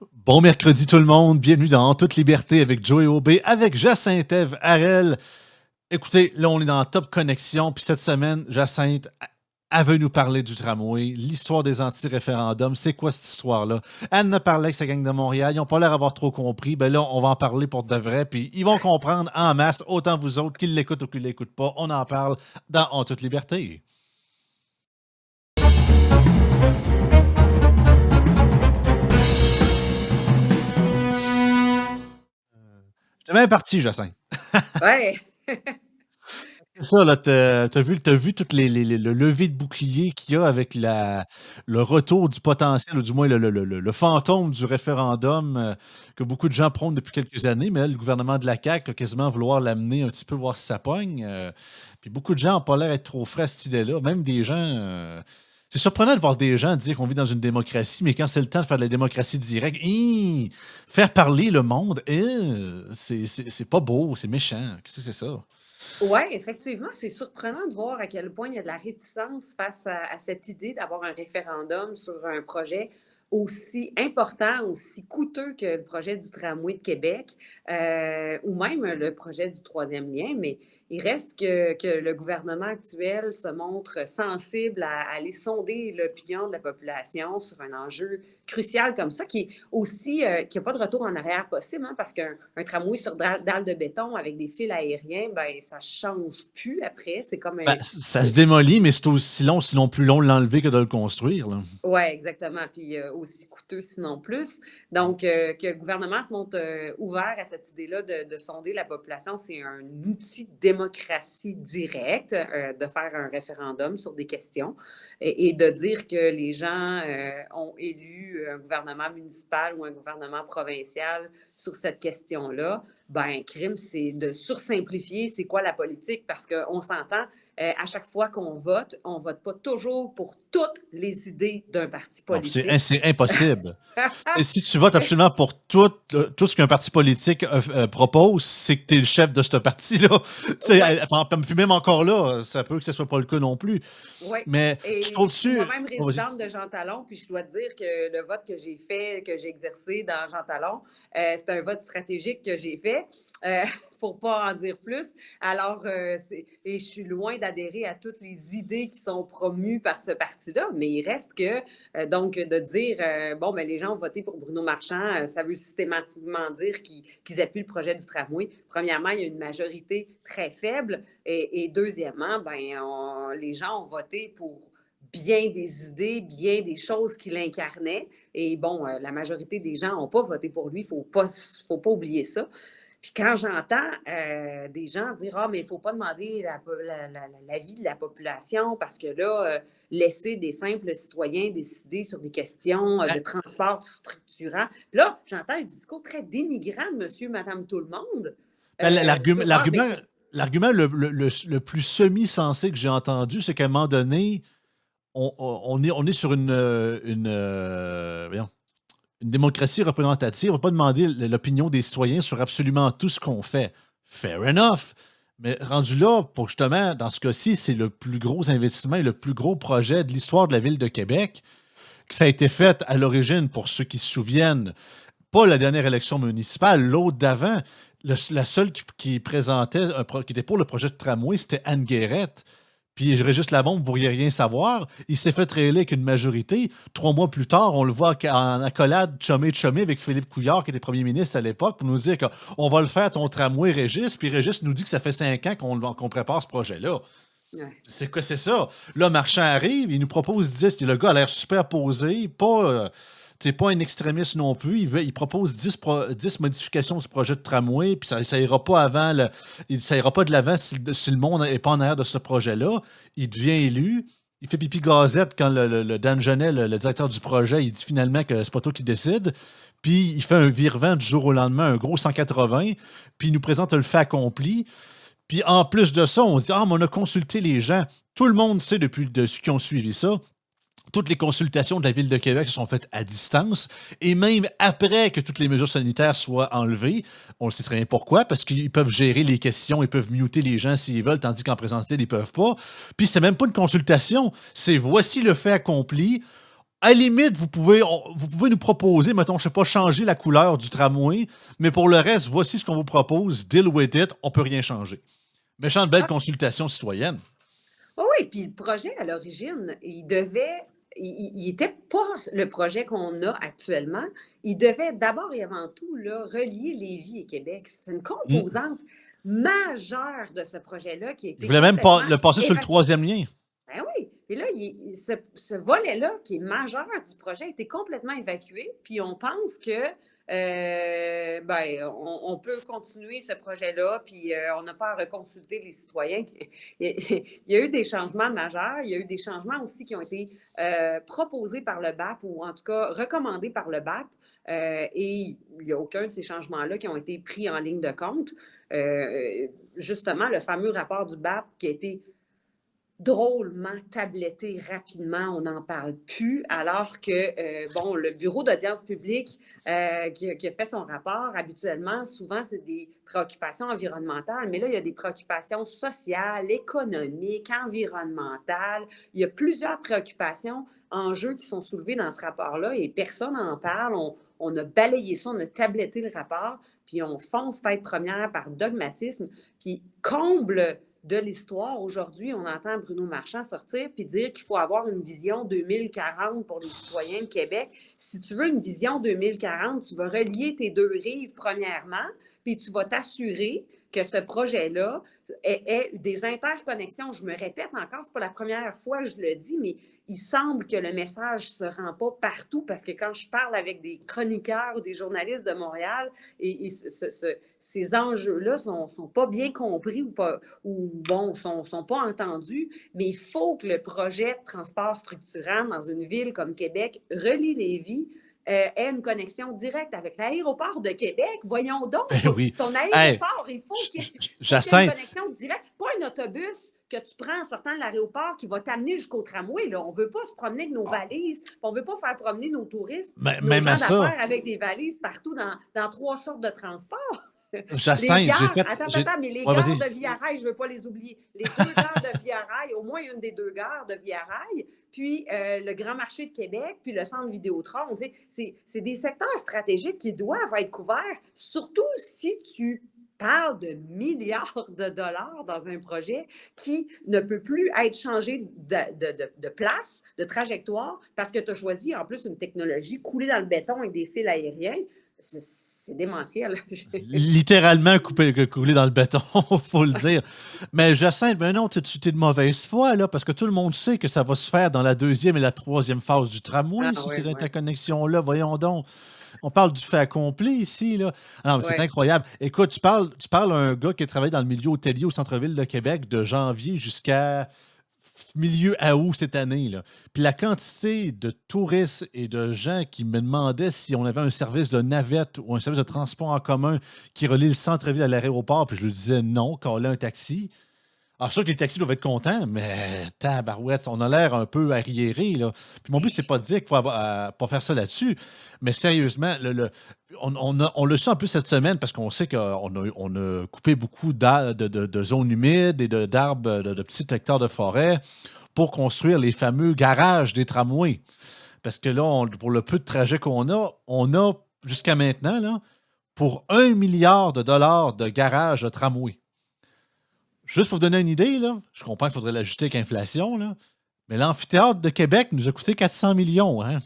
Bon mercredi tout le monde, bienvenue dans En toute liberté avec Joey Aubé, avec Jacinthe Harel. Écoutez, là on est dans Top Connexion, puis cette semaine, Jacinthe, elle veut nous parler du tramway, l'histoire des anti-référendums, c'est quoi cette histoire-là? Elle ne parlait avec sa gang de Montréal, ils n'ont pas l'air d'avoir trop compris, ben là on va en parler pour de vrai, puis ils vont comprendre en masse, autant vous autres qu'ils l'écoutent ou qu'ils l'écoutent pas, on en parle dans En toute liberté. J'étais bien parti, Jacinthe. Ouais. C'est ça, là, t'as vu toutes le lever de bouclier qu'il y a avec le retour du potentiel, ou du moins le fantôme du référendum que beaucoup de gens prônent depuis quelques années, mais là, le gouvernement de la CAQ a quasiment vouloir l'amener un petit peu voir si ça pogne. Puis beaucoup de gens n'ont pas l'air d'être trop frais à cette idée-là. Même des gens. C'est surprenant de voir des gens dire qu'on vit dans une démocratie, mais quand c'est le temps de faire de la démocratie directe, faire parler le monde, c'est pas beau, c'est méchant. Qu'est-ce que c'est ça? Ouais, effectivement, c'est surprenant de voir à quel point il y a de la réticence face à cette idée d'avoir un référendum sur un projet aussi important, aussi coûteux que le projet du tramway de Québec, ou même le projet du troisième lien. Mais il reste que le gouvernement actuel se montre sensible à aller sonder l'opinion de la population sur un enjeu crucial comme ça, qui est aussi, qui n'a pas de retour en arrière possible, hein, parce qu'un tramway sur dalle de béton avec des fils aériens, ben ça change plus après. C'est comme Ben, un, ça se démolit, mais c'est aussi long, sinon plus long de l'enlever que de le construire, là. ouais, exactement, puis aussi coûteux sinon plus. Donc, que le gouvernement se montre ouvert à cette idée-là de sonder la population, c'est un outil de démocratie directe, de faire un référendum sur des questions et de dire que les gens ont élu un gouvernement municipal ou un gouvernement provincial sur cette question-là. Ben, crime, c'est de sursimplifier c'est quoi la politique parce qu'on s'entend, à chaque fois qu'on on vote pas toujours pour toutes les idées d'un parti Non, politique. c'est impossible. Et si tu votes absolument pour tout ce qu'un parti politique propose, c'est que tu es le chef de ce parti-là. Tu sais, Oui, puis même encore là, ça peut que ce soit pas le cas non plus. oui. Mais je Et trouve je suis dessus. moi-même Oh, vas-y. résidente de Jean Talon, puis je dois te dire que le vote que j'ai fait, que j'ai exercé dans Jean Talon, c'est un vote stratégique que j'ai fait, euh, pour pas en dire plus. Alors, et je suis loin d'adhérer à toutes les idées qui sont promues par ce parti-là, mais il reste que, donc, de dire, bon, ben, les gens ont voté pour Bruno Marchand, ça veut systématiquement dire qu'ils appuient le projet du tramway. Premièrement, il y a une majorité très faible, et deuxièmement, ben, les gens ont voté pour bien des idées, bien des choses qu'il incarnait. Et bon, la majorité des gens n'ont pas voté pour lui, il ne faut pas oublier ça. Puis quand j'entends des gens dire ah, mais il ne faut pas demander l'avis de la population parce que là, laisser des simples citoyens décider sur des questions de Ben, transport structurant. Puis là, j'entends un discours très dénigrant de monsieur, madame, tout le monde. De l'argument, dire ah, mais l'argument le plus semi-sensé que j'ai entendu, c'est qu'à un moment donné, on est sur voyons, une démocratie représentative. On ne va pas demander l'opinion des citoyens sur absolument tout ce qu'on fait. Fair enough. Mais rendu là, pour justement, dans ce cas-ci, c'est le plus gros investissement et le plus gros projet de l'histoire de la ville de Québec, que ça a été fait à l'origine, pour ceux qui se souviennent, pas la dernière élection municipale, l'autre d'avant. La seule qui présentait, qui était pour le projet de tramway, c'était Anne Guérette. Puis Régis Labombe, vous ne pourriez rien savoir. Il s'est fait réélire avec une majorité. 3 mois plus tard, on le voit en accolade chumé avec Philippe Couillard, qui était premier ministre à l'époque, pour nous dire qu'on va le faire, ton tramway, Régis. Puis Régis nous dit que ça fait 5 ans qu'on prépare ce projet-là. ouais. C'est quoi, c'est ça? Là, Marchand arrive, il nous propose 10. Le gars a l'air super posé, pas un extrémiste non plus. Il propose 10 modifications du projet de tramway, puis ça ira pas ça ira pas de l'avant si le monde n'est pas en arrière de ce projet-là. Il devient élu. Il fait pipi gazette quand le Dan Genet, le directeur du projet, il dit finalement que c'est pas toi qui décide. Puis il fait un virement du jour au lendemain, un gros 180, puis il nous présente le fait accompli. Puis en plus de ça, on dit ah, mais on a consulté les gens. Tout le monde sait depuis ceux qui ont suivi ça. Toutes les consultations de la Ville de Québec se sont faites à distance. Et même après que toutes les mesures sanitaires soient enlevées, on le sait très bien pourquoi, parce qu'ils peuvent gérer les questions, ils peuvent muter les gens s'ils veulent, tandis qu'en présentiel, ils ne peuvent pas. Puis c'était même pas une consultation. C'est voici le fait accompli. À la limite, vous pouvez nous proposer, mettons, je sais pas, changer la couleur du tramway, mais pour le reste, voici ce qu'on vous propose, deal with it, on peut rien changer. Méchante belle Ah, consultation citoyenne. oui, oui, puis le projet à l'origine, il était pas le projet qu'on a actuellement. Il devait d'abord et avant tout là, relier Lévis et Québec. C'est une Mm. composante majeure de ce projet-là qui a Je été voulais même complètement le passer sur le évacué. troisième lien. Ben oui. Et là, ce volet-là, qui est majeur du projet, a été complètement évacué. Puis on pense que ben, on peut continuer ce projet-là, puis on n'a pas à reconsulter les citoyens. Il y a eu des changements majeurs. Il y a eu des changements aussi qui ont été proposés par le BAP ou en tout cas recommandés par le BAP. Et il n'y a aucun de ces changements-là qui ont été pris en ligne de compte. Justement, le fameux rapport du BAP qui a été drôlement tabletté rapidement, on n'en parle plus, alors que, bon, le bureau d'audience publique qui a fait son rapport, habituellement, souvent, c'est des préoccupations environnementales, mais là, il y a des préoccupations sociales, économiques, environnementales. Il y a plusieurs préoccupations en jeu qui sont soulevées dans ce rapport-là et personne n'en parle. On a balayé ça, on a tabletté le rapport, puis on fonce tête première par dogmatisme, puis comble de l'histoire. Aujourd'hui, on entend Bruno Marchand sortir puis dire qu'il faut avoir une vision 2040 pour les citoyens de Québec. Si tu veux une vision 2040, tu vas relier tes deux rives premièrement, puis tu vas t'assurer que ce projet-là ait des interconnexions. Je me répète encore, c'est pas la première fois que je le dis, mais il semble que le message ne se rend pas partout parce que quand je parle avec des chroniqueurs ou des journalistes de Montréal, ces enjeux-là ne sont pas bien compris ou bon, sont pas entendus, mais il faut que le projet de transport structurant dans une ville comme Québec relie Lévis ait une connexion directe avec l'aéroport de Québec. Voyons donc, Ben oui. ton Hey, aéroport, il faut qu'il y ait une Jacinthe, connexion directe, pas un autobus que tu prends en sortant de l'aéroport qui va t'amener jusqu'au tramway. Là. On ne veut pas se promener avec nos valises, on ne veut pas faire promener nos touristes, nos même à gens ça, d'affaires avec des valises partout dans trois sortes de transports. Les Jacinthe, gares, attends, mais les Ouais, gares vas-y. de Via Rail, je ne veux pas les oublier. Les deux gares de Via Rail, au moins une des deux gares de Via Rail, puis le Grand Marché de Québec, puis le Centre Vidéotron. C'est des secteurs stratégiques qui doivent être couverts, surtout si tu parles de milliards de dollars dans un projet qui ne peut plus être changé de place, de trajectoire, parce que tu as choisi en plus une technologie coulée dans le béton avec des fils aériens. C'est démentiel. Littéralement coulé dans le béton, faut le dire. Mais Jacinthe, ben non, tu es de mauvaise foi, là, parce que tout le monde sait que ça va se faire dans la deuxième et la troisième phase du tramway, Ah si oui, ces oui. interconnexions-là, voyons donc. On parle du fait accompli ici, là. Ah non, mais c'est Ouais. incroyable. Écoute, tu parles à un gars qui a travaillé dans le milieu hôtelier au centre-ville de Québec de janvier jusqu'à milieu août cette année, là. Puis la quantité de touristes et de gens qui me demandaient si on avait un service de navette ou un service de transport en commun qui relie le centre-ville à l'aéroport, puis je lui disais non, qu'on a un taxi. Alors, sûr que les taxis doivent être contents, mais tabarouette, on a l'air un peu arriéré, là. Puis mon but, c'est pas de dire qu'il faut pas faire ça là-dessus, mais sérieusement, on l'a su en plus cette semaine parce qu'on sait qu'on a coupé beaucoup de zones humides et d'arbres, de petits hectares de forêt pour construire les fameux garages des tramways. Parce que là, pour le peu de trajet qu'on a, on a jusqu'à maintenant, là, pour 1 milliard de dollars de garages de tramway. Juste pour vous donner une idée, là, je comprends qu'il faudrait l'ajuster avec l'inflation, là, mais l'amphithéâtre de Québec nous a coûté 400 millions. Hein?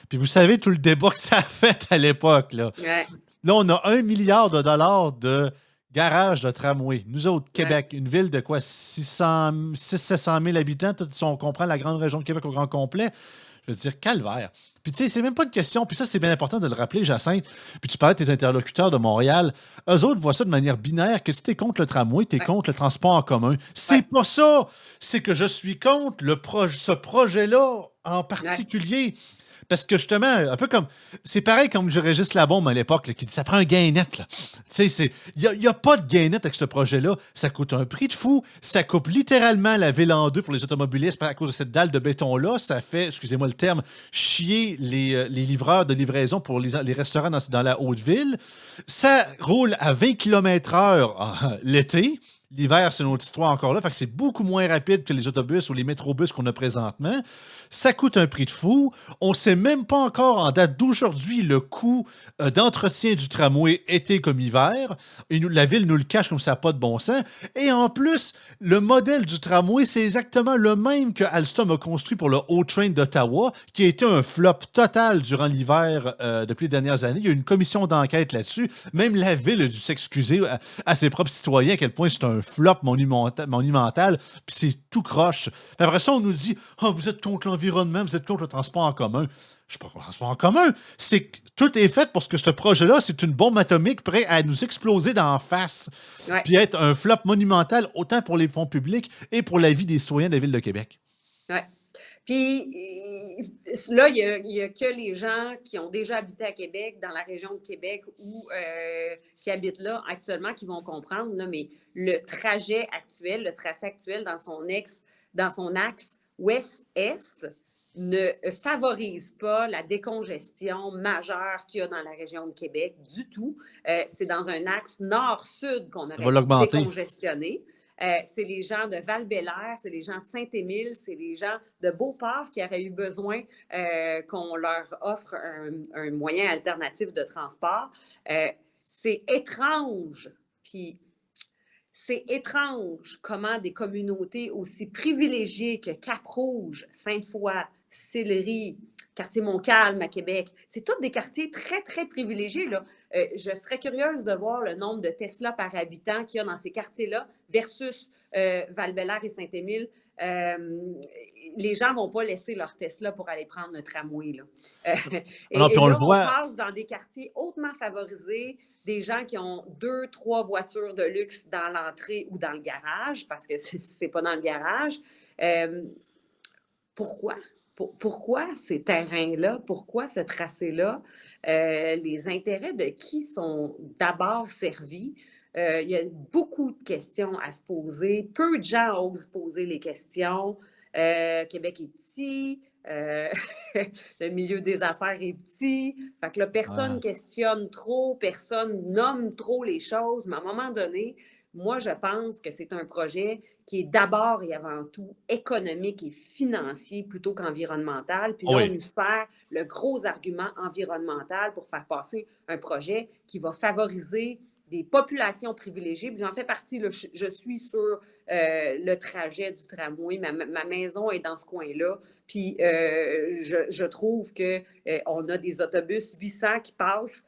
Puis vous savez tout le débat que ça a fait à l'époque. Là, Ouais, là on a 1 milliard de dollars de garage de tramway. Nous autres, ouais. Québec, une ville de quoi 600 000 habitants, si on comprend la grande région de Québec au grand complet, je veux dire, calvaire. Puis tu sais, c'est même pas une question, puis ça, c'est bien important de le rappeler, Jacinthe. Puis tu parlais de tes interlocuteurs de Montréal. Eux autres voient ça de manière binaire, que si t'es contre le tramway, t'es Ouais, contre le transport en commun. ouais, C'est pas ça! C'est que je suis contre ce projet-là en ouais. particulier. Parce que justement, un peu comme. C'est pareil comme je Régis Labombe à l'époque, là, qui dit ça prend un gain net. Là. Tu sais, il n'y a pas de gain net avec ce projet-là. Ça coûte un prix de fou. Ça coupe littéralement la ville en deux pour les automobilistes à cause de cette dalle de béton-là. Ça fait, excusez-moi le terme, chier les livreurs de livraison pour les restaurants dans la haute ville. Ça roule à 20 km/h l'été. L'hiver, c'est une autre histoire encore là. Fait que c'est beaucoup moins rapide que les autobus ou les métrobus qu'on a présentement. Ça coûte un prix de fou. On ne sait même pas encore, en date d'aujourd'hui, le coût d'entretien du tramway été comme hiver. La ville nous le cache comme ça n'a pas de bon sens. Et en plus, le modèle du tramway, c'est exactement le même que Alstom a construit pour le O-Train d'Ottawa, qui a été un flop total durant l'hiver depuis les dernières années. Il y a eu une commission d'enquête là-dessus. Même la ville a dû s'excuser à ses propres citoyens à quel point c'est un flop monumental, puis c'est tout croche. Puis après ça, on nous dit « Ah, vous êtes contre l'environnement, vous êtes contre le transport en commun. » Je ne suis pas contre le transport en commun. C'est que tout est fait pour ce que ce projet-là, c'est une bombe atomique prête à nous exploser d'en face, Ouais. puis être un flop monumental autant pour les fonds publics et pour la vie des citoyens de la Ville de Québec. Ouais. Puis là, il y a que les gens qui ont déjà habité à Québec, dans la région de Québec ou qui habitent là actuellement qui vont comprendre, là, mais le trajet actuel, le tracé actuel dans son axe ouest-est ne favorise pas la décongestion majeure qu'il y a dans la région de Québec du tout. C'est dans un axe nord-sud qu'on aurait dû décongestionner. C'est les gens de Val-Bélair, c'est les gens de Saint-Émile, c'est les gens de Beauport qui auraient eu besoin qu'on leur offre un moyen alternatif de transport. C'est étrange, puis c'est étrange comment des communautés aussi privilégiées que Cap-Rouge, Sainte-Foy, Sillery, quartier Montcalm à Québec, c'est tous des quartiers très, très privilégiés, là. Je serais curieuse de voir le nombre de Tesla par habitant qu'il y a dans ces quartiers-là versus Val-Bélair et Saint-Émile. Les gens ne vont pas laisser leur Tesla pour aller prendre le tramway, là. Et puis on là, le voit. on passe dans des quartiers hautement favorisés, des gens qui ont 2, 3 voitures de luxe dans l'entrée ou dans le garage, parce que c'est pas dans le garage. Pourquoi? Pourquoi ces terrains-là? Pourquoi ce tracé-là? Les intérêts de qui sont d'abord servis? Il y a beaucoup de questions à se poser. Peu de gens osent poser les questions. Québec est petit. Le milieu des affaires est petit. Fait que là, personne ne questionne trop, personne nomme trop les choses. Mais à un moment donné, moi, je pense que c'est un projet qui est d'abord et avant tout économique et financier plutôt qu'environnemental. Puis là, on nous fait le gros argument environnemental pour faire passer un projet qui va favoriser des populations privilégiées. Puis j'en fais partie, là, je suis sur le trajet du tramway. Ma maison est dans ce coin-là. Puis je trouve qu'on a des autobus 800 qui passent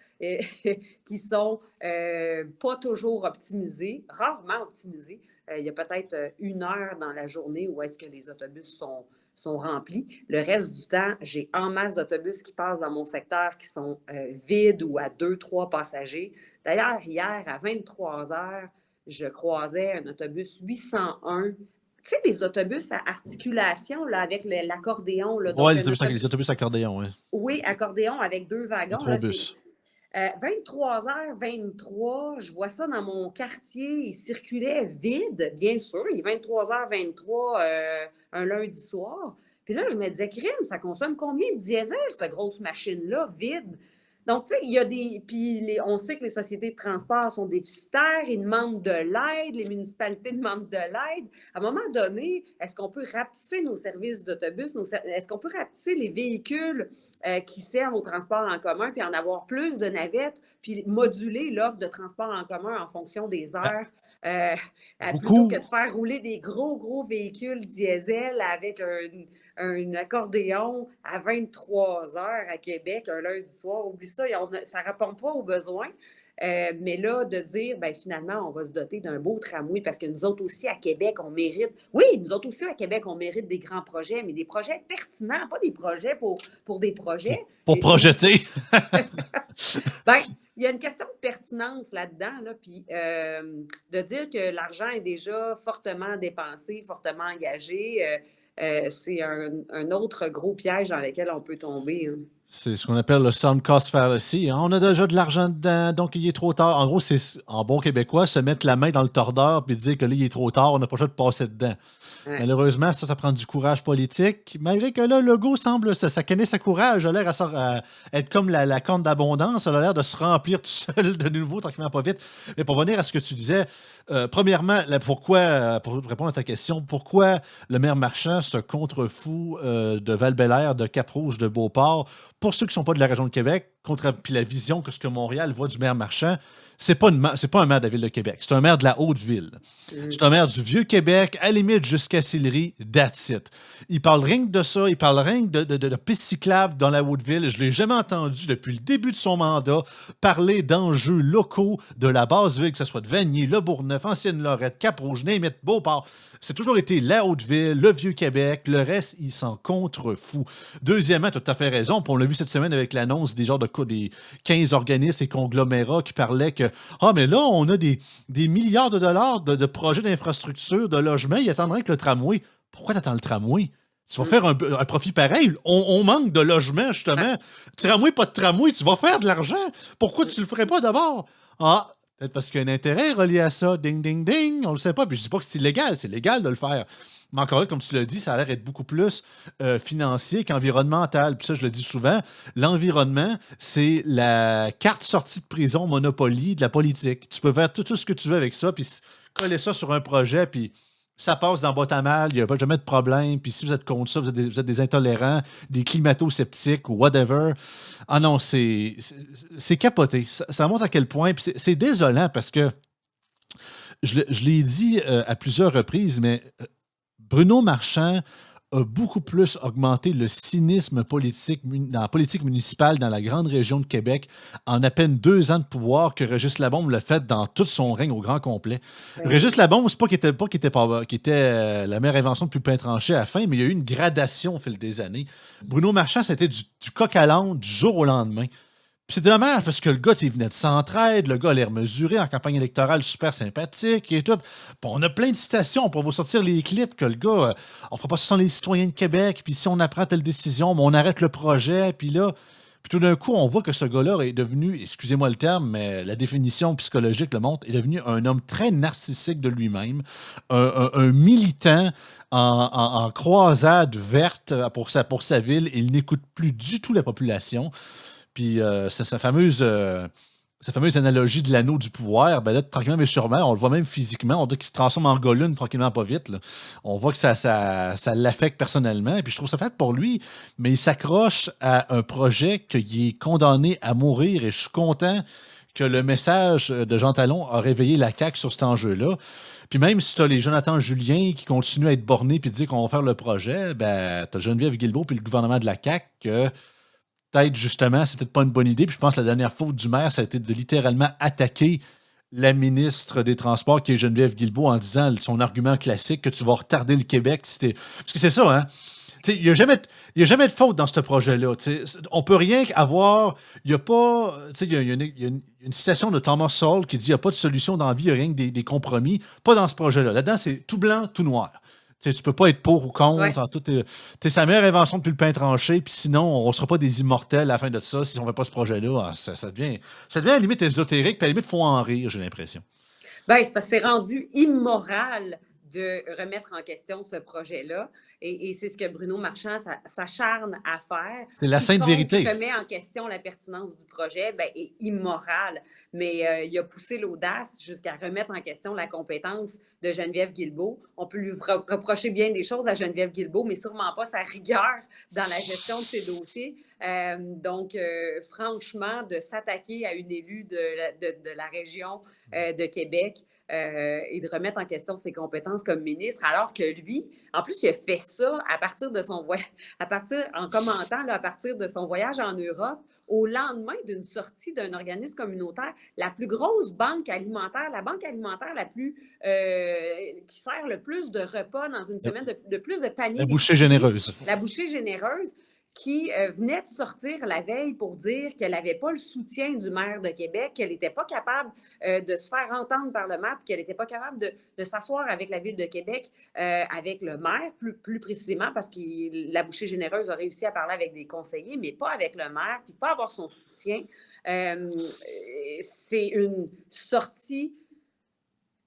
qui sont pas toujours optimisés, rarement optimisés. Il y a peut-être 1 heure dans la journée où est-ce que les autobus sont remplis. Le reste du temps, j'ai en masse d'autobus qui passent dans mon secteur qui sont vides ou à 2, 3 passagers. D'ailleurs, hier, à 23 heures, je croisais un autobus 801. Tu sais, les autobus à articulation, là, avec l'accordéon. Oui, les autobus accordéon, oui. Oui, accordéon avec 2 wagons. Métrobus. 23h23, je vois ça dans mon quartier, il circulait vide, bien sûr, il est 23h23 un lundi soir. Puis là, je me disais, crime, ça consomme combien de diesel, cette grosse machine-là, vide? Donc, tu sais, il y a des... Puis on sait que les sociétés de transport sont déficitaires, ils demandent de l'aide, les municipalités demandent de l'aide. À un moment donné, est-ce qu'on peut rapetisser nos services d'autobus? Est-ce qu'on peut rapetisser les véhicules qui servent au transport en commun, puis en avoir plus de navettes, puis moduler l'offre de transport en commun en fonction des heures? Plutôt que de faire rouler des gros véhicules diesel avec un accordéon à 23 heures à Québec un lundi soir. Oublie ça, ça ne répond pas aux besoins. Mais là, de dire, ben, finalement, on va se doter d'un beau tramway parce que nous autres aussi à Québec, on mérite... Oui, nous autres aussi à Québec, on mérite des grands projets, mais des projets pertinents, pas des projets pour des projets. Pour projeter. Ben, il y a une question de pertinence là-dedans, là, puis de dire que l'argent est déjà fortement dépensé, fortement engagé, c'est un autre gros piège dans lequel on peut tomber. Hein. C'est ce qu'on appelle le sunk cost fallacy, hein. On a déjà de l'argent dedans, donc il est trop tard. En gros, c'est en bon québécois, se mettre la main dans le tordeur puis dire que là, il est trop tard, on n'a pas le choix de passer dedans. Ouais. Malheureusement, ça prend du courage politique. Malgré que là, Legault semble, ça connaît sa courage, a l'air à être comme la corne d'abondance, elle a l'air de se remplir tout seul de nouveau, tranquillement pas vite. Mais pour revenir à ce que tu disais, premièrement, pourquoi, pour répondre à ta question, pourquoi le maire Marchand se contrefout de Val-Bélair, de Cap-Rouge, de Beauport, pour ceux qui ne sont pas de la région de Québec, puis la vision que ce que Montréal voit du maire Marchand, c'est pas un maire de la ville de Québec, c'est un maire de la Haute-Ville. C'est un maire du Vieux-Québec, à la limite jusqu'à Sillery, that's it. Il parle rien que de ça, il parle rien que de pistes cyclables dans la Haute-Ville. Je ne l'ai jamais entendu depuis le début de son mandat parler d'enjeux locaux de la base-ville, que ce soit de Vanier, Le Bourgneuf, Ancienne-Lorette, Cap-Rouge, Németh, Beauport. C'est toujours été la Haute-Ville, le Vieux-Québec. Le reste, il s'en contrefout. Deuxièmement, tu as tout à fait raison, puis on l'a vu cette semaine avec l'annonce des genres des 15 organismes et conglomérats qui parlaient que mais là, on a des milliards de dollars de projets d'infrastructure, de logement, ils attendraient que le tramway. Pourquoi tu attends le tramway? Tu vas faire un profit pareil. On manque de logement, justement. Tramway, pas de tramway, tu vas faire de l'argent. Pourquoi tu le ferais pas d'abord? Ah, peut-être parce qu'il y a un intérêt relié à ça. Ding, ding, ding. On le sait pas. Puis je dis pas que c'est illégal. C'est légal de le faire. Mais encore là, comme tu l'as dit, ça a l'air d'être beaucoup plus financier qu'environnemental. Puis ça, je le dis souvent, l'environnement, c'est la carte sortie de prison Monopoly de la politique. Tu peux faire tout ce que tu veux avec ça, puis coller ça sur un projet, puis ça passe dans boîte à mal, il n'y a pas jamais de problème. Puis si vous êtes contre ça, vous êtes des intolérants, des climato-sceptiques ou whatever. Ah non, c'est capoté. Ça montre à quel point. Puis c'est désolant parce que je l'ai dit à plusieurs reprises, mais Bruno Marchand a beaucoup plus augmenté le cynisme politique dans la politique municipale dans la grande région de Québec en à peine 2 ans de pouvoir que Régis Labombe l'a fait dans tout son règne au grand complet. Ben oui. Régis Labombe, c'est pas qu'il était la meilleure invention depuis le pain tranché à la fin, mais il y a eu une gradation au fil des années. Bruno Marchand, c'était du coq à l'âne du jour au lendemain. Puis c'est dommage parce que le gars, il venait de Centraide, le gars a l'air mesuré en campagne électorale, super sympathique et tout. Puis on a plein de citations pour vous sortir les clips que le gars, on fera pas ça sans les citoyens de Québec, puis si on apprend telle décision, on arrête le projet, puis là, puis tout d'un coup, on voit que ce gars-là est devenu, excusez-moi le terme, mais la définition psychologique le montre, est devenu un homme très narcissique de lui-même, un militant en croisade verte pour sa ville. Il n'écoute plus du tout la population. Puis sa fameuse analogie de l'anneau du pouvoir, ben là, tranquillement mais sûrement, on le voit même physiquement, on dirait qu'il se transforme en Gollum tranquillement pas vite, là. On voit que ça l'affecte personnellement, et puis je trouve ça fait pour lui, mais il s'accroche à un projet qu'il est condamné à mourir, et je suis content que le message de Jean Talon a réveillé la CAQ sur cet enjeu-là. Puis même si tu as les Jonathan Julien qui continuent à être bornés puis dire qu'on va faire le projet, ben, tu as Geneviève Guilbeault puis le gouvernement de la CAQ que peut-être justement, c'est peut-être pas une bonne idée. Puis je pense que la dernière faute du maire, ça a été de littéralement attaquer la ministre des Transports, qui est Geneviève Guilbeault, en disant son argument classique que tu vas retarder le Québec. Parce que c'est ça, hein? Il n'y a, jamais de faute dans ce projet-là. On peut rien avoir. Il n'y a pas. Il y a une citation de Thomas Sowell qui dit il n'y a pas de solution dans la vie, il n'y a rien que des compromis. Pas dans ce projet-là. Là-dedans, c'est tout blanc, tout noir. Tu ne peux pas être pour ou Ouais. contre. C'est sa meilleure invention depuis le pain tranché, puis sinon, on ne sera pas des immortels à la fin de ça si on ne fait pas ce projet-là. Ça devient à la limite ésotérique, puis à la limite, il faut en rire, j'ai l'impression. Ben, c'est parce que c'est rendu immoral de remettre en question ce projet-là. Et c'est ce que Bruno Marchand s'acharne à faire. C'est la sainte Quiconque vérité. remet en question la pertinence du projet ben, est immoral. Mais il a poussé l'audace jusqu'à remettre en question la compétence de Geneviève Guilbeault. On peut lui reprocher bien des choses à Geneviève Guilbeault, mais sûrement pas sa rigueur dans la gestion de ses dossiers. Donc, franchement, de s'attaquer à une élue de la région de Québec, et de remettre en question ses compétences comme ministre, alors que lui, en plus, il a fait ça à partir de son voyage, en commentant là, à partir de son voyage en Europe, au lendemain d'une sortie d'un organisme communautaire, la plus grosse banque alimentaire, la banque alimentaire la plus qui sert le plus de repas dans une semaine, de plus de paniers La bouchée d'épicerie, généreuse. la bouchée généreuse. qui venait de sortir la veille pour dire qu'elle n'avait pas le soutien du maire de Québec, qu'elle n'était pas capable de se faire entendre par le maire, puis qu'elle n'était pas capable de s'asseoir avec la Ville de Québec, avec le maire, plus précisément, parce que la Bouchée Généreuse a réussi à parler avec des conseillers, mais pas avec le maire, puis pas avoir son soutien. C'est une sortie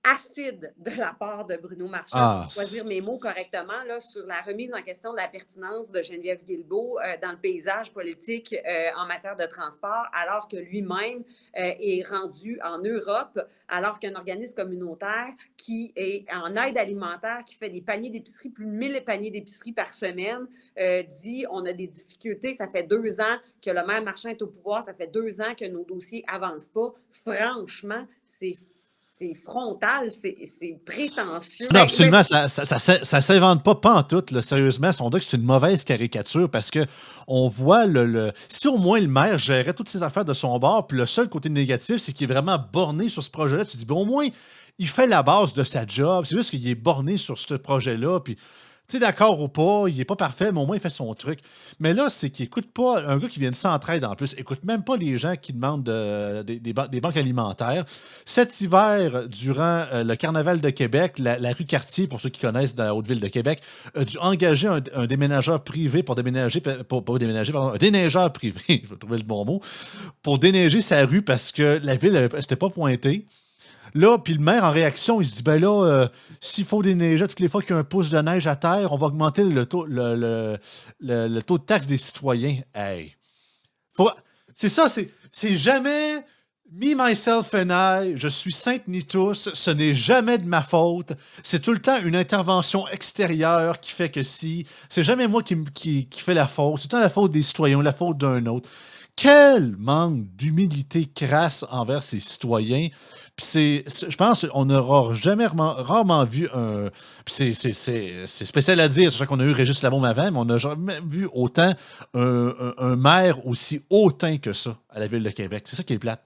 acide de la part de Bruno Marchand, Ah, pour choisir mes mots correctement, là, sur la remise en question de la pertinence de Geneviève Guilbeault dans le paysage politique en matière de transport, alors que lui-même est rendu en Europe, alors qu'un organisme communautaire qui est en aide alimentaire, qui fait des paniers d'épicerie, plus de 1000 paniers d'épicerie par semaine, dit on a des difficultés, ça fait 2 ans que le maire Marchand est au pouvoir, ça fait 2 ans que nos dossiers avancent pas. Franchement, c'est frontal, c'est prétentieux. non, absolument, ça s'invente pas pantoute, là, sérieusement. On dirait que c'est une mauvaise caricature parce que on voit si au moins le maire gérait toutes ses affaires de son bord, puis le seul côté négatif, c'est qu'il est vraiment borné sur ce projet-là. Tu te dis, ben, au moins, il fait la base de sa job. C'est juste qu'il est borné sur ce projet-là, puis tu es d'accord ou pas, il est pas parfait, mais au moins il fait son truc. Mais là, c'est qu'il écoute pas un gars qui vient de Centraide en plus, écoute même pas les gens qui demandent des banques alimentaires. Cet hiver, durant le Carnaval de Québec, la rue Cartier, pour ceux qui connaissent dans la Haute-Ville de Québec, a dû engager un déménageur privé pour déménager, pas déménager, pardon, un déneigeur privé, je vais trouver le bon mot, pour déneiger sa rue parce que la ville ne s'était pas pointée. Là, puis le maire, en réaction, il se dit, ben là, s'il faut déneiger toutes les fois qu'il y a un pouce de neige à terre, on va augmenter le taux, le taux de taxe des citoyens. Hey. C'est ça, c'est jamais me, myself and I, je suis sainte ni tous, ce n'est jamais de ma faute. C'est tout le temps une intervention extérieure qui fait que si. C'est jamais moi qui fait la faute. C'est tout le temps la faute des citoyens, la faute d'un autre. Quel manque d'humilité crasse envers ses citoyens. Puis je pense qu'on n'aura jamais rarement vu un. Puis c'est spécial à dire, sachant qu'on a eu Régis Labaume avant, mais on n'a jamais vu autant un maire aussi hautain que ça à la Ville de Québec. C'est ça qui est plate.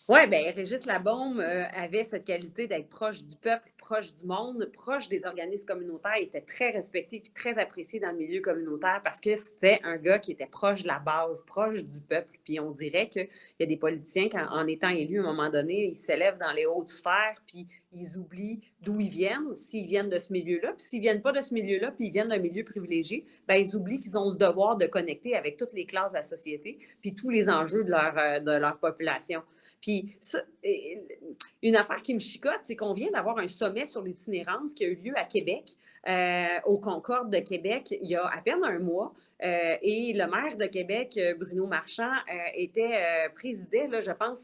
Oui, bien, Régis Labaume avait cette qualité d'être proche du peuple, proche du monde, proche des organismes communautaires. Il était très respecté et très apprécié dans le milieu communautaire parce que c'était un gars qui était proche de la base, proche du peuple. Puis on dirait qu'il y a des politiciens, en étant élus, à un moment donné, ils s'élèvent dans les hautes sphères, puis ils oublient d'où ils viennent, s'ils viennent de ce milieu-là. Puis s'ils ne viennent pas de ce milieu-là, puis ils viennent d'un milieu privilégié, bien, ils oublient qu'ils ont le devoir de connecter avec toutes les classes de la société, puis tous les enjeux de leur population. Puis, une affaire qui me chicote, c'est qu'on vient d'avoir un sommet sur l'itinérance qui a eu lieu à Québec, au Concorde de Québec, il y a à peine un mois. Et le maire de Québec, Bruno Marchand, présidait, là, je pense,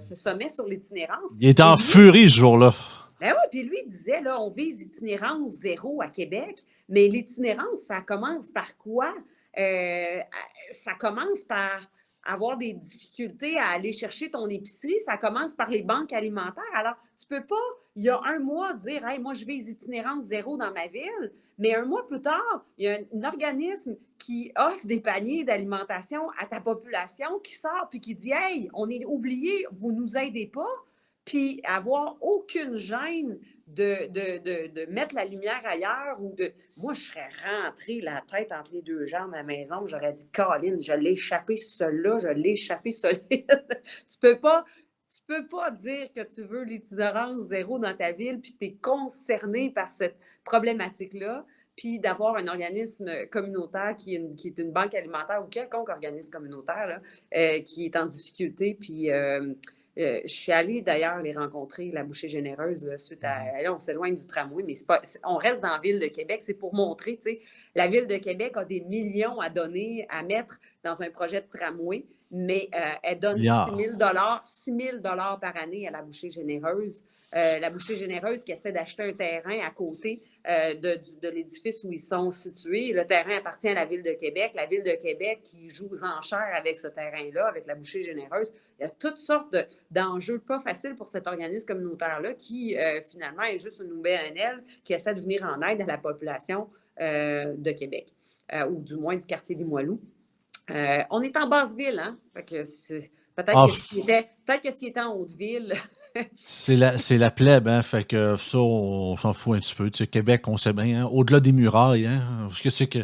ce sommet sur l'itinérance. Il était en furie ce jour-là. Ben oui, puis lui disait, là, on vise itinérance zéro à Québec, mais l'itinérance, ça commence par quoi? Ça commence par avoir des difficultés à aller chercher ton épicerie, ça commence par les banques alimentaires. Alors, tu peux pas, il y a un mois, dire « Hey, moi, je vise itinérance zéro dans ma ville », mais un mois plus tard, il y a un organisme qui offre des paniers d'alimentation à ta population qui sort puis qui dit « Hey, on est oublié, vous nous aidez pas », puis avoir aucune gêne de mettre la lumière ailleurs ou de... Moi, je serais rentrée la tête entre les deux jambes à la maison, j'aurais dit, Colin, je l'ai échappé celui-là, je l'ai échappé solide. Tu peux pas dire que tu veux l'itinérance zéro dans ta ville puis que tu es concerné par cette problématique-là, puis d'avoir un organisme communautaire qui est une banque alimentaire ou quelconque organisme communautaire là, qui est en difficulté, puis... je suis allée d'ailleurs les rencontrer, la Bouchée Généreuse, là, suite à. Là, on s'éloigne du tramway, mais on reste dans la ville de Québec. C'est pour montrer, tu sais, la ville de Québec a des millions à donner, à mettre dans un projet de tramway, mais elle donne 6 000 par année à la Bouchée Généreuse. La Bouchée Généreuse qui essaie d'acheter un terrain à côté de l'édifice où ils sont situés. Le terrain appartient à la Ville de Québec. La Ville de Québec qui joue aux enchères avec ce terrain-là, avec la Bouchée Généreuse. Il y a toutes sortes d'enjeux pas faciles pour cet organisme communautaire-là qui, finalement, est juste une OBNL qui essaie de venir en aide à la population de Québec, ou du moins du quartier Limoilou. On est en basse-ville, hein? Fait que peut-être que s'il était en Haute-Ville... C'est la plèbe, hein? Fait que ça, on s'en fout un petit peu. Tu sais, Québec, on sait bien, hein? Au-delà des murailles, hein? Parce que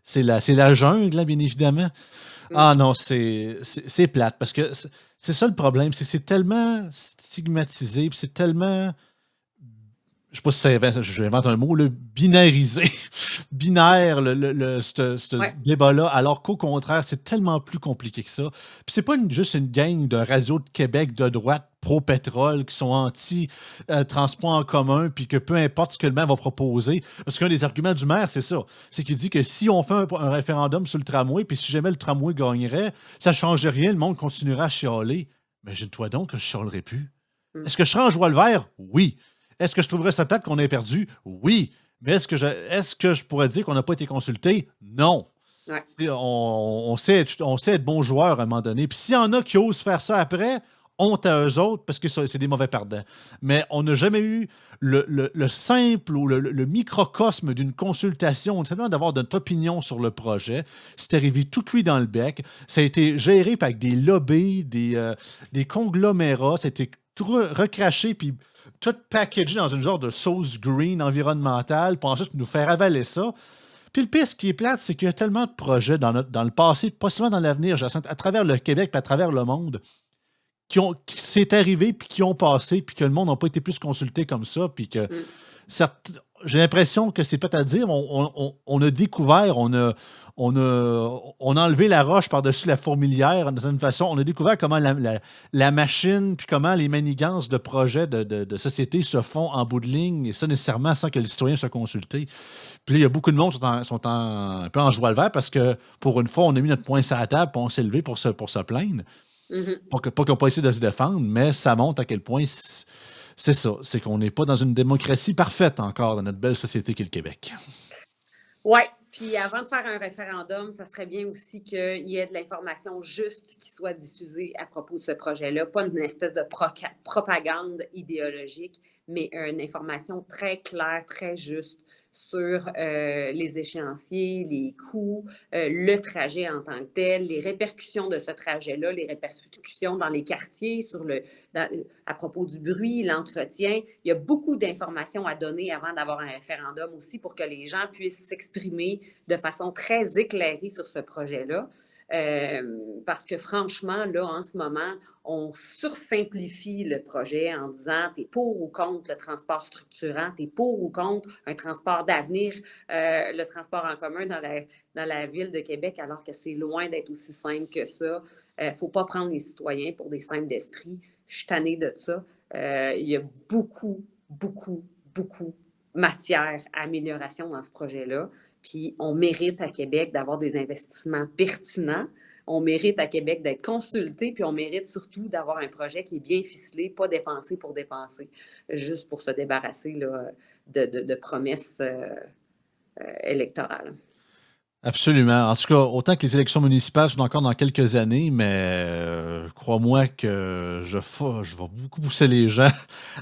c'est la jungle, là, bien évidemment. Mm. Ah non, c'est plate parce que c'est ça le problème, c'est que c'est tellement stigmatisé, puis c'est tellement, je sais pas si j'invente un mot, le binarisé, binaire, ce Ouais. débat-là, alors qu'au contraire, c'est tellement plus compliqué que ça. Puis c'est pas juste une gang de radio de Québec de droite pro-pétrole qui sont anti-transport en commun, puis que peu importe ce que le maire va proposer, parce qu'un des arguments du maire, c'est ça, c'est qu'il dit que si on fait un référendum sur le tramway, puis si jamais le tramway gagnerait, ça ne changerait rien, le monde continuera à chialer. Imagine-toi donc que je chialerais plus. Mm. Est-ce que je serais en joie le vert? Oui. Est-ce que je trouverais ça plate qu'on ait perdu? Oui. Mais est-ce que je pourrais dire qu'on n'a pas été consulté? Non. Ouais. On sait être bon joueur à un moment donné. Puis s'il y en a qui osent faire ça après, honte à eux autres parce que c'est des mauvais perdants. Mais on n'a jamais eu le simple ou le microcosme d'une consultation, simplement d'avoir notre opinion sur le projet. C'est arrivé tout cuit dans le bec. Ça a été géré par des lobbies, des conglomérats. Ça a été tout recraché puis tout packagé dans une genre de sauce green environnementale pour ensuite nous faire avaler ça. Puis le pire, ce qui est plate, c'est qu'il y a tellement de projets dans le passé, possiblement dans l'avenir, Jacinthe, à travers le Québec et à travers le monde, qui s'est arrivé, puis qui ont passé, puis que le monde n'a pas été plus consulté comme ça, puis que Mm. j'ai l'impression que c'est peut-être à dire, on a découvert, on a enlevé la roche par-dessus la fourmilière d'une certaine façon. On a découvert comment la machine, puis comment les manigances de projets de société se font en bout de ligne, et ça nécessairement sans que les citoyens soient consultés. Puis là, il y a beaucoup de monde qui un peu en joie le vert parce que pour une fois, on a mis notre poing sur la table, puis on s'est levé pour se plaindre. Mhm. Pas qu'ils n'ont pas essayé de se défendre, mais ça montre à quel point c'est ça. C'est qu'on n'est pas dans une démocratie parfaite encore dans notre belle société qu'est le Québec. Oui, puis avant de faire un référendum, ça serait bien aussi qu'il y ait de l'information juste qui soit diffusée à propos de ce projet-là, pas une espèce de propagande idéologique, mais une information très claire, très juste sur les échéanciers, les coûts, le trajet en tant que tel, les répercussions de ce trajet-là, les répercussions dans les quartiers, à propos du bruit, l'entretien. Il y a beaucoup d'informations à donner avant d'avoir un référendum aussi pour que les gens puissent s'exprimer de façon très éclairée sur ce projet-là. Parce que franchement, là, en ce moment, on sursimplifie le projet en disant t'es pour ou contre le transport structurant, t'es pour ou contre un transport d'avenir, le transport en commun dans la ville de Québec, alors que c'est loin d'être aussi simple que ça. Il ne faut pas prendre les citoyens pour des simples d'esprit. Je suis tannée de ça. Il y a beaucoup, beaucoup, beaucoup matière à amélioration dans ce projet-là. Puis on mérite à Québec d'avoir des investissements pertinents. On mérite à Québec d'être consulté, puis on mérite surtout d'avoir un projet qui est bien ficelé, pas dépensé pour dépenser, juste pour se débarrasser là, de promesses électorales. Absolument. En tout cas, autant que les élections municipales sont encore dans quelques années, mais crois-moi que je vais beaucoup pousser les gens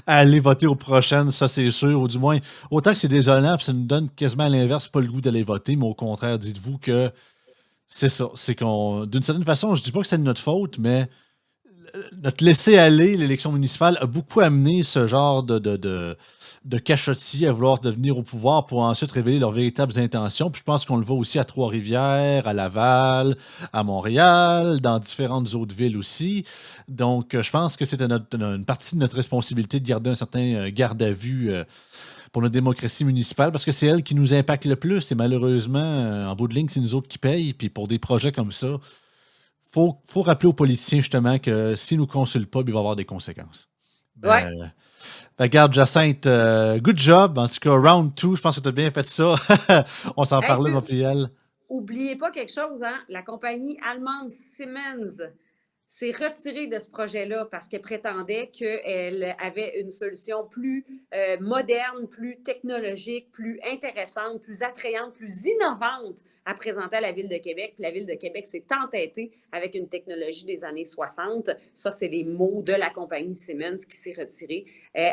à aller voter aux prochaines, ça c'est sûr. Ou du moins, autant que c'est désolant, puis ça nous donne quasiment à l'inverse, pas le goût d'aller voter, mais au contraire, dites-vous que c'est ça. C'est qu'on, d'une certaine façon, je dis pas que c'est de notre faute, mais notre laisser-aller, l'élection municipale, a beaucoup amené ce genre de cachotiers à vouloir devenir au pouvoir pour ensuite révéler leurs véritables intentions. Puis je pense qu'on le voit aussi à Trois-Rivières, à Laval, à Montréal, dans différentes autres villes aussi. Donc, je pense que c'était une partie de notre responsabilité de garder un certain garde à vue pour notre démocratie municipale parce que c'est elle qui nous impacte le plus. Et malheureusement, en bout de ligne, c'est nous autres qui payent. Puis pour des projets comme ça, faut rappeler aux politiciens justement que s'ils ne nous consultent pas, ben, il va y avoir des conséquences. Ouais. Regarde, Jacinthe, good job. En tout cas, round 2, je pense que tu as bien fait ça. On s'en Hey, parlait, puis, moi, puis elle. oubliez pas quelque chose, hein? La compagnie allemande Siemens s'est retirée de ce projet-là parce qu'elle prétendait qu'elle avait une solution plus moderne, plus technologique, plus intéressante, plus attrayante, plus innovante à présenter à la Ville de Québec. Puis la Ville de Québec s'est entêtée avec une technologie des années 60. Ça, c'est les mots de la compagnie Siemens qui s'est retirée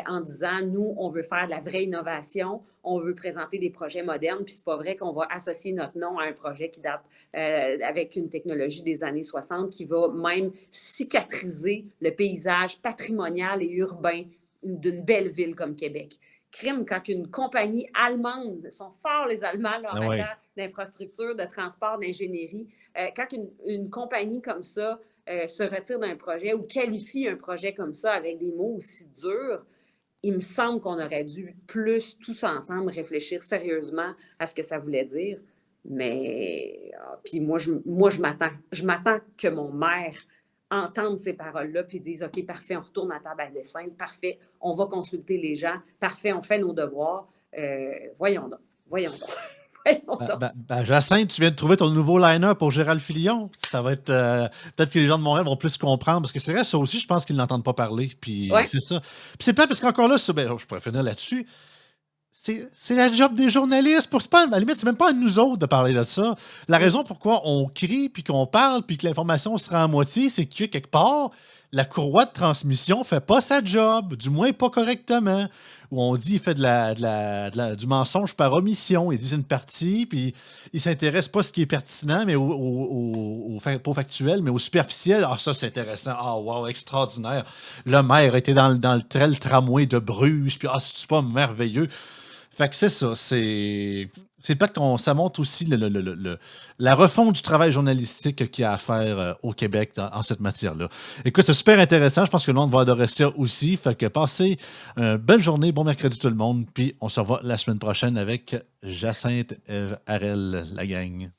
en disant, nous, on veut faire de la vraie innovation, on veut présenter des projets modernes, puis c'est pas vrai qu'on va associer notre nom à un projet qui date avec une technologie des années 60 qui va même cicatriser le paysage patrimonial et urbain d'une belle ville comme Québec. crime, quand une compagnie allemande, ils sont forts les Allemands là, en Ah ouais. matière d'infrastructure, de transport, d'ingénierie, quand une compagnie comme ça se retire d'un projet ou qualifie un projet comme ça avec des mots aussi durs, il me semble qu'on aurait dû plus tous ensemble réfléchir sérieusement à ce que ça voulait dire. Mais puis je m'attends. Je m'attends que mon maire entende ces paroles-là puis dise OK, parfait, on retourne à la table à dessin, parfait, on va consulter les gens, parfait, on fait nos devoirs. Voyons donc, voyons donc. Voyons donc. Jacinthe, tu viens de trouver ton nouveau line-up pour Gérald Filion. Ça va être. Peut-être que les gens de Montréal vont plus comprendre, parce que c'est vrai, ça aussi, je pense qu'ils n'entendent pas parler. Puis Ouais. c'est ça. Puis c'est pas parce qu'encore là, je pourrais finir là-dessus. C'est la job des journalistes. À la limite, c'est même pas à nous autres de parler de ça. La raison pourquoi on crie, puis qu'on parle, puis que l'information se rend à moitié, c'est que quelque part, la courroie de transmission fait pas sa job, du moins pas correctement. Où on dit qu'il fait du mensonge par omission. Ils disent une partie, puis ils s'intéressent pas à ce qui est pertinent, mais pas au factuel, mais au superficiel. Ah, ça, c'est intéressant. Ah, wow, extraordinaire. Le maire était dans le tramway de Bruges, puis ah, c'est pas merveilleux. Fait que c'est ça, c'est pas qu'on ça montre aussi la refonte du travail journalistique qu'il y a à faire au Québec en cette matière-là. Écoute, c'est super intéressant. Je pense que le monde va adorer ça aussi. Fait que passez une belle journée, bon mercredi tout le monde. Puis on se revoit la semaine prochaine avec Jacinthe Harel, la gang.